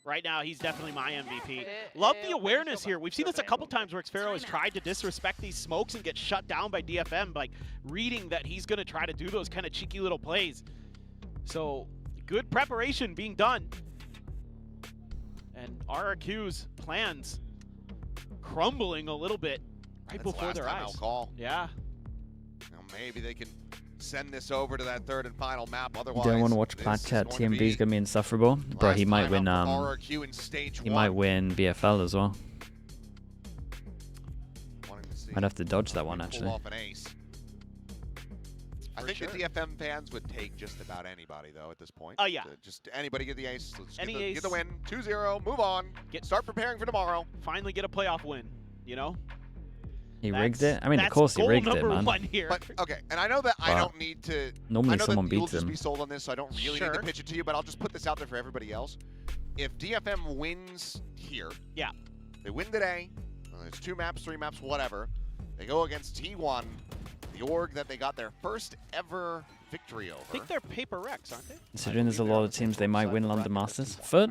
Right now, he's definitely my MVP. Love the awareness here. We've seen this a couple times where Xpero has tried to disrespect these smokes and get shut down by DFM, like reading that he's going to try to do those kind of cheeky little plays. So, good preparation being done. And RRQ's plans crumbling a little bit right That's before last their time eyes. I'll call. Yeah. Now maybe they can send this over to that third and final map. Otherwise, Don't want to watch this Plat is Chat. going to TMB is gonna be insufferable, bro. last He might time win. up for RRQ in stage He 1. might win BFL as well. Wanting to see Might have to dodge that one pull actually. off an ace. I For think sure. the DFM fans would take just about anybody though at this point. Oh, yeah. Just anybody get the ace. Let's Any get the ace. win. 2-0. Move on. Start preparing for tomorrow. Finally get a playoff win, you know? He That's- rigged it. I mean, of that's course he goal rigged it, number man. 1 here. But okay, and I know that I But don't need to. normally I know someone that you'll beats just him. be sold on this, so I don't really need Sure. to pitch it to you. But I'll just put this out there for everybody else. If DFM wins here, Yeah. they win today. There's 2 maps, 3 maps, whatever. They go against T1, the org that they got their first ever victory over. I think they're paper Rex, aren't they? Considering there's a lot of teams, they might win London Masters. Foot.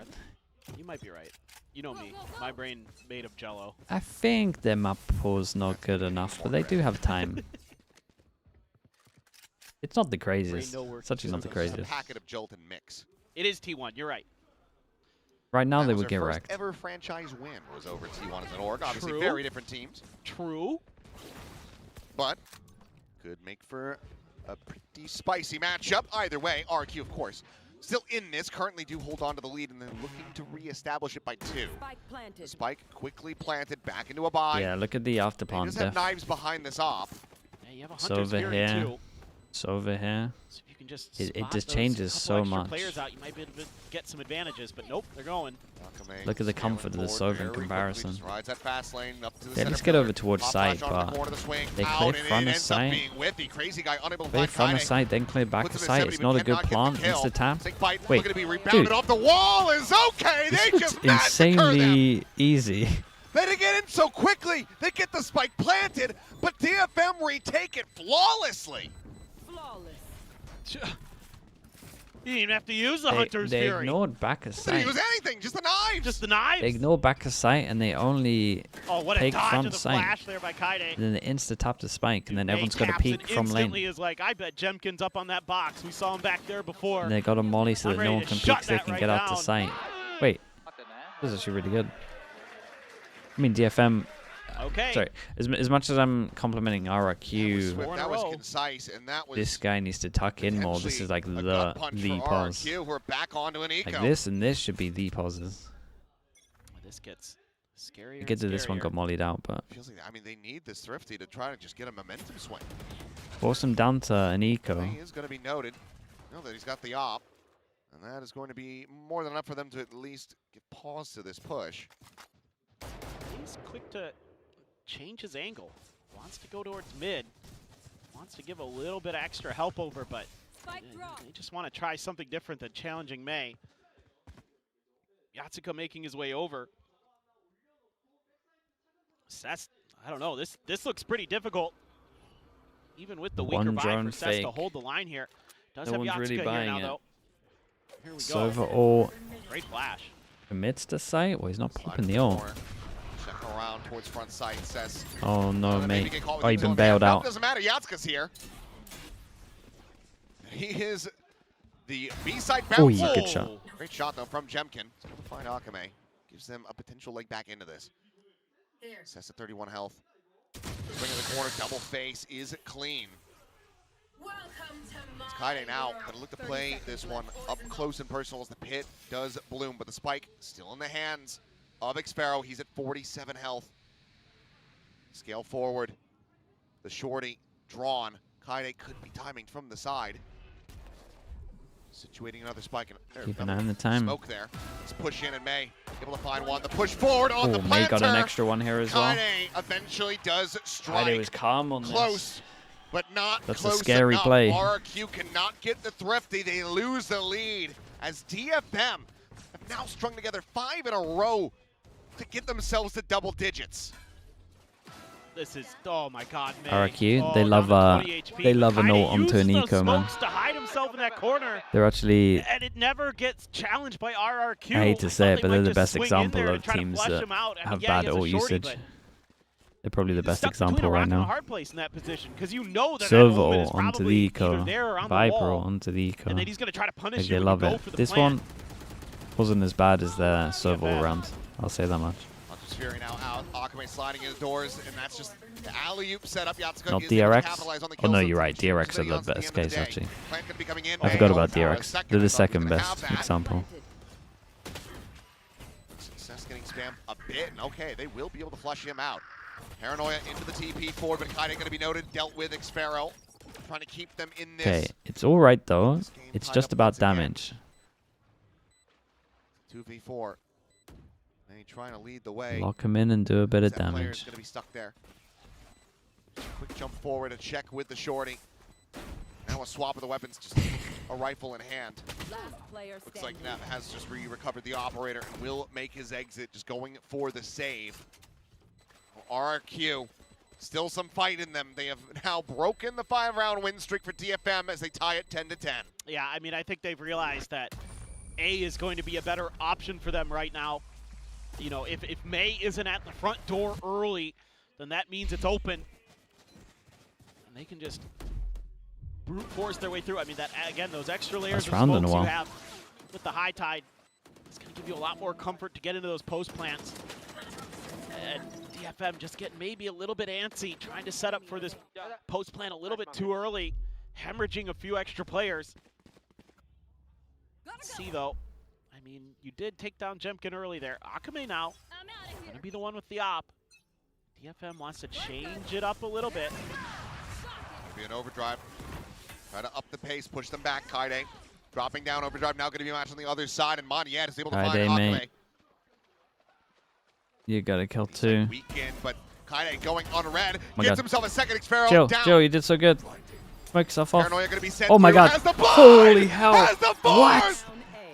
You might be right. You know me. My brain made of jello. I think their map pool's not good enough, but they do have time. It's not the craziest. no work It's actually not the It's a craziest. packet of Jolt and Mix. It is T1. You're right. Right now That they was would their get first wrecked. ever franchise win was over T1 as an org. Obviously, True. very different teams, True. but could make for a pretty spicy matchup. Either way, RQ, of course, still in this. Currently do hold on to the lead and then looking to reestablish it by 2. Spike planted. Spike quickly planted back into a buy. Yeah, look at the after They plant just have diff. knives behind this op. Yeah, you have a So Hunter's over Fury here. too. So over here. So if you can just It spot just those changes couple so extra much. players out, you might be able to get some advantages, but nope, they're going. Akame Look at the scaling comfort of the forward Sova in very quickly, comparison. just rides that fast lane up to the Yeah, center let's get pillar. over towards Hop site, flash onto the but corner of the swing, they out, clear and front it of ends up sight. being with the crazy guy unable to Clear find front of Kaide. sight, then clear back Puts of him at sight. 70, It's but not a good cannot get the plant. kill. Insta tap. Sick bite, Wait, looking to be rebounded dude. off the wall is okay. They This just looked massacre them. insanely easy. They didn't get in so quickly. They get the spike planted, but DFM retake it flawlessly. Flawless. You didn't even have to use the Hunter's They Fury. ignored back of Didn't sight. use anything, just the knives. Just the knives. They ignored back of sight, and they only Oh, what a take dodge front of the sight. flash there by Kaide. then they insta tap the spike, and then May everyone's got to taps peek and from lane. instantly is like, I bet Jemkin's up on that box. We saw him back there before. And they got a molly so I'm that ready no one to can shut peek, so they that can right get out down. to sight. Wait, this is actually really good. I mean, DFM. Okay. Sorry, as much as I'm complimenting That was RRQ, swift, Four in that a was row. concise, and that was this guy needs to tuck in more. This is like potentially a the gut punch for pause. RRQ. We're back onto an eco. Like this and this should be the pauses. This gets scarier. The kids of this one scarier. got mollied out, but Feels like, I mean, they need this Thrifty to try to just get a momentum swing. force him down to an eco. He is going to be noted. Know that he's got the op, and that is going to be more than enough for them to at least give pause to this push. He's quick to change his angle. Wants to go towards mid. Wants to give a little bit of extra help over, but Spike drop. they just want to try something different than challenging May. Yatsuka making his way over. Cess, I don't know. This looks pretty difficult. Even with the weaker One buy drone for Cess to fake. hold the line here. Does No have one's Yatsuka really here buying now, it. though. Here we So go. overall, Great flash. commits to sight. Well, he's not Slide popping to the ult. corner. Check around towards front sight. Says, Oh no, maybe mate. get caught with Oh, the he's been zone bailed man. out. Nope, doesn't matter. Yatsuka's here. He is the B-side Oh, bounce. yeah, good shot. Great shot, though, from Jemkin. He's going to find Akame. Gives them a potential leg back into this. Sess at 31 health. Swing in the corner, double face is clean. It's Kaide now going to look to play this one up close and personal as the pit does bloom, but the spike still in the hands of Xpero. He's at 47 health. Scale forward. The shorty drawn. Kaide could be timing from the side. Situating another spike. Keep an eye on the time. Smoke there. Let's push in and May able to find one. The push forward on the May planter. got an extra one here as well. Kaide eventually does strike. Kaide was calm on Close, this. but not That's close a scary enough. play. RRQ cannot get the thrifty. They lose the lead as DFM have now strung together 5 in a row to get themselves to double digits. This is, oh my God, man. RRQ, they love an ult onto an eco, man. To hide himself in that corner, They're actually, and it never gets challenged by RRQ. I hate to say it, but they're the best example of teams teams that have yeah, bad ult usage. They're probably the best stuck between example a rock right and a now. hard place in that position, because you know that Server that ult is ult onto the probably eco, either there or on the Viper wall, ult onto the eco. and then he's going to try to punish Like, you they when love you go it. for the This plant. one wasn't as bad as their server ult round. I'll say that much. Fury now out. Akame sliding indoors, and that's just the alley-oop setup. Yatsuka Not is able to DRX? capitalize on the Oh kill, no, so you're right. two DRX are the civilians at best end of case, the day. actually. Plant could be coming in. I forgot about For a DRX. second, They're I the thought he was second gonna best have that. example. Success getting spammed a bit, and okay, they will be able to flush him out. Paranoia into the TP forward, but Kaide going to be noted. Dealt with Xpharaoh, trying to keep them in this. Okay, it's alright though. This game It's tied just up about once again. damage. 2v4. And he trying to lead the way. Lock him in and do a bit of That player's damage. going to be stuck there. Quick jump forward, a check with the shorty. Now a swap of the weapons, just a rifle in hand. Last player Looks like standing. Nat has just recovered the operator and will make his exit, just going for the save. RRQ, still some fight in them. They have now broken the 5-round win streak for DFM as they tie it 10-10. Yeah, I mean, I think they've realized that A is going to be a better option for them right now. You know, if May isn't at the front door early, then that means it's open. And they can just brute force their way through. I mean, that again, those extra layers of round in a smokes while. you have with the high tide, it's going to give you a lot more comfort to get into those post plants. And DFM just getting maybe a little bit antsy, trying to set up for this post plant a little bit too early, hemorrhaging a few extra players. Let's see though. I mean, you did take down Jemkin early there. Akame now gonna be the one with the op. DFM wants to change it up a little bit. Be an overdrive. Try to up the pace, push them back. Kaide dropping down overdrive. Now going to be a match on the other side, and Moniette is able to find Kaide, Akame. mate. You gotta kill two. Weekend, but Kaide going on red. My Gets God. himself a second. Xpharaoh Joe, down. Joe, you did so good. Smoke yourself off. Paranoia going to be sent Oh my through. God. Has the board! Holy hell. Has the board! What?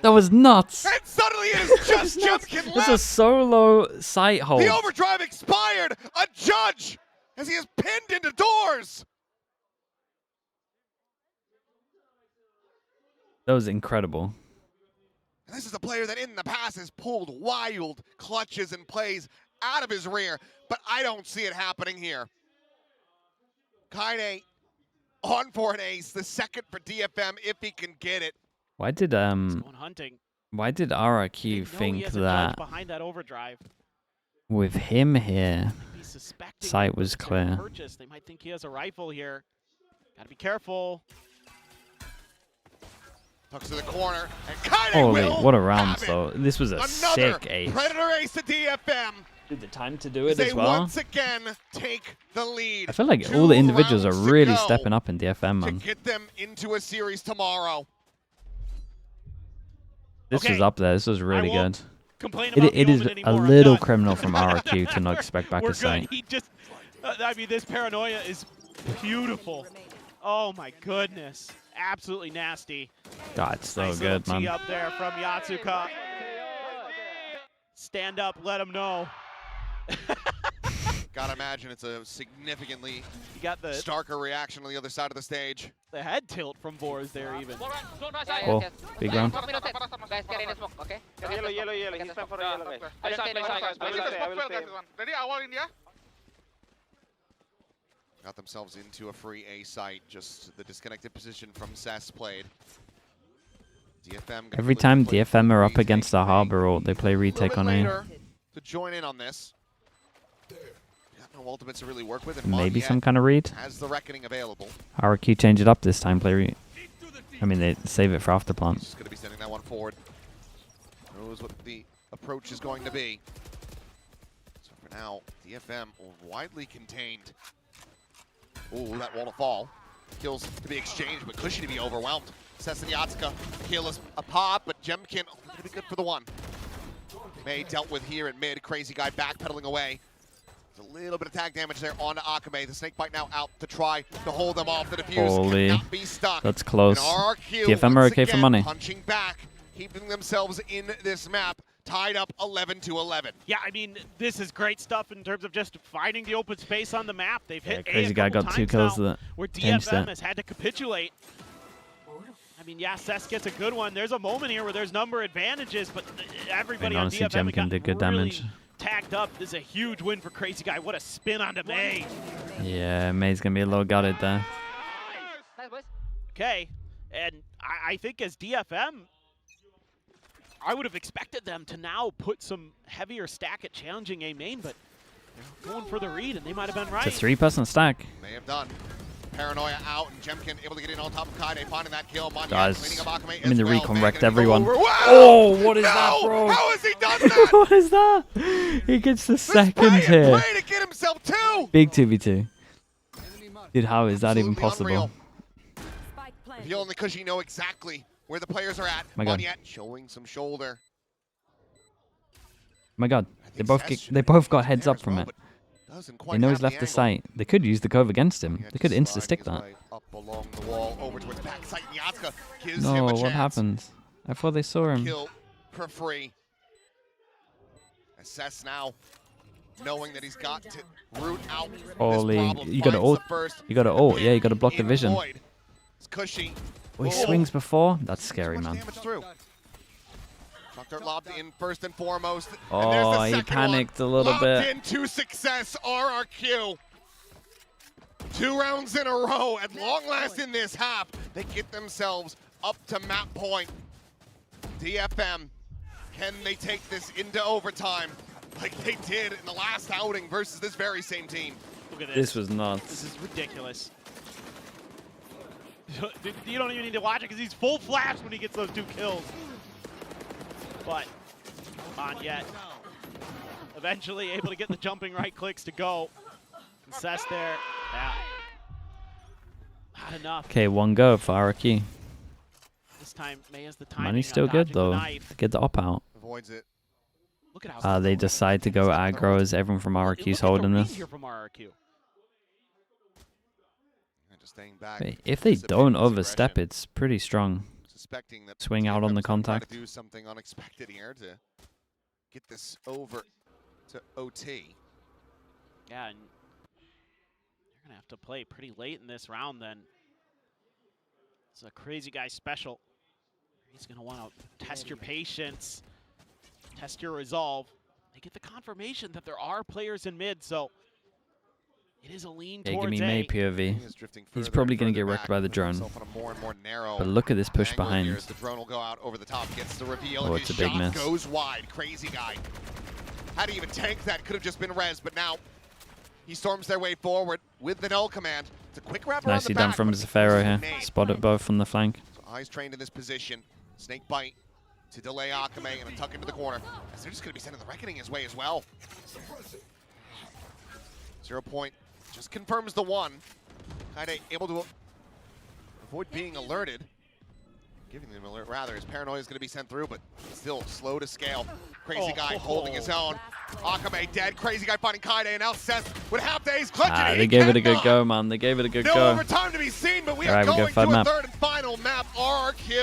That was nuts. And suddenly it is just Jemkin It's a left. solo sight hold. The overdrive expired. A judge as he is pinned into doors. That was incredible. And this is a player that in the past has pulled wild clutches and plays out of his rear, but I don't see it happening here. Kaide on for an ace, the second for DFM if he can get it. Why did Going hunting. RRQ They know he think has a judge that behind that overdrive. with him here, Be suspecting sight that was it's a clear? purchase. They might think he has a rifle here. Gotta be careful. Tucks to the corner, and Kaide Holy, will what a round have it. though. This was a Another sick ace. Predator ace to DFM. Did the time to do it They as well. once again take the lead. I feel like 2 all the individuals are rounds to really go stepping up in DFM, to man. get them into a series tomorrow. This Okay. was up there. This was really won't good. Complain about It the is omen a anymore. I'm little done. criminal from RRQ to not expect back We're a sight. good. He just, I mean, this paranoia is beautiful. Oh my goodness. Absolutely nasty. God, so Nice little good, tee man. up there from Yatsuka. Stand up, let him know. Gotta imagine it's a significantly You got the starker reaction on the other side of the stage. head tilt from Boris there even. Don't rush, I Oh, big round. Guys, carry the smoke, okay? Yellow. He's time for a yellow, guys. Play side, guys. I will stay. Ready? I want India. Got themselves into a free A site, just the disconnected position from Cess played. DFM gonna be Every looking time to play DFM are up retake against the A. harbor ult, they play A little retake bit on A. later to join in on this. Got no ultimates to really work with, and Maybe Moniette some kind of read. has the reckoning available. RRQ change it up this time. I mean, they save it for after plant. Just gonna be sending that one forward. Knows what the approach is going to be. Now, DFM widely contained. Ooh, that wall to fall. Kills to be exchanged, but Cushy to be overwhelmed. Sesanyatska, kill is a pop, but Jemkin gonna be good for the one. May dealt with here at mid. Crazy guy backpedaling away. There's a little bit of tag damage there onto Akame. The snake bite now out to try to hold them off. The defuse Holy, cannot be stuck. that's close. And RRQ DFM are okay for money. Punching back, keeping themselves in this map. Tied up 11-11. Yeah, I mean, this is great stuff in terms of just finding the open space on the map. They've hit A Crazy a guy couple got 2 times kills now that where changed DFM it. has had to capitulate. I mean, yeah, Cess gets a good one. There's a moment here where there's number advantages, but everybody on honestly, DFM Jemkin got did good really damage. tagged up. This is a huge win for Crazy Guy. What a spin onto May. Yeah, May's going to be a little gutted there. Okay, and I think as DFM, I would have expected them to now put some heavier stack at challenging A main, but they're going for the read, and they might have been right. It's a 3-person stack. May have done. Paranoia out, and Jemkin able to get in on top of Kaide, finding that kill. Manya Guys, cleaning up Akame I mean, the as well. recon May wrecked gonna go everyone. over. Wow! Oh, what is that, No! bro? How has he done that? What is that? He gets the second here. Play to get himself 2. Big 2v2. Dude, how is that even Absolutely possible? unreal. Spike If you only Cushy know exactly where the players are at. My God. Manya showing some shoulder. Oh my God, I they think both Sess should they be both got there heads as up from well, it. but doesn't They quite know have he's left the angle. site. They could use the cove against him. Yeah, They could just insta-stick sliding that. his way up along the wall over towards back site. Yatska gives No, him a what chance. happens? I thought they saw him. Kill for free. Assess now, knowing that he's got to root out Holy, this problem. you gotta Finds ult. the first You gotta ult. Yeah, you gotta block the in vision. void. It's Cushy. Oh, he Oh. swings before. That's scary, Too much man. damage through. Dr. lobbed in first and foremost. And there's the Oh, he second panicked one. a little Lobbed bit. into success, RRQ. 2 rounds in a row. At long last in this half, they get themselves up to map point. DFM, can they take this into overtime like they did in the last outing versus this very same team? Look at this. This was This nuts. is ridiculous. You don't even need to watch it because he's full flash when he gets those 2 kills. But on yet. Eventually able to get the jumping right clicks to go. Cess there. Yeah. Not enough. Okay, 1 go for RRQ. This time May has the timing. Money's on still good dodging the though. knife. To get the op out. Avoids it. Look at how They decide to go aggro as everyone from RRQ's Look at the holding read this. here from RRQ. And just staying back. But if they don't dissipating this overstep, aggression. it's pretty strong. Suspecting that Swing out on the DFM's gonna try to contact. do something unexpected here to get this over to OT. Yeah, and you're gonna have to play pretty late in this round then. It's a Crazy Guy special. He's gonna want to test your patience, test your resolve. They get the confirmation that there are players in mid, so it is a lean Yeah, give towards me May A. POV. He is drifting He's further probably and going to further get wrecked back, by the putting drone. himself on a more and more narrow But look at this push angle behind. here as the drone will go out over the top, gets the reveal, Oh, and it's his a big shot miss. goes wide. Crazy Guy. How do you even tank that? Could have just been res, but now he storms their way forward with the null command. It's a quick wrap around Nicely the done back, from but Zafiro here. May. Spotted both from the flank. So eyes trained in this position. Snake bite to delay Akame and a tuck into the corner. As they're just going to be sending the Reckoning his way as well. 0 point just confirms the 1. Kind of able to avoid being alerted. Giving them an alert rather, his paranoia is going to be sent through, but still slow to scale. Crazy Guy holding his own. Akame dead. Crazy Guy finding Kaide, and now Seth would have to ace clutch it. They gave it a good go, man. They gave it a good No go. overtime to be seen, but we All are right, we go going third to a map. third and final map, RRQ.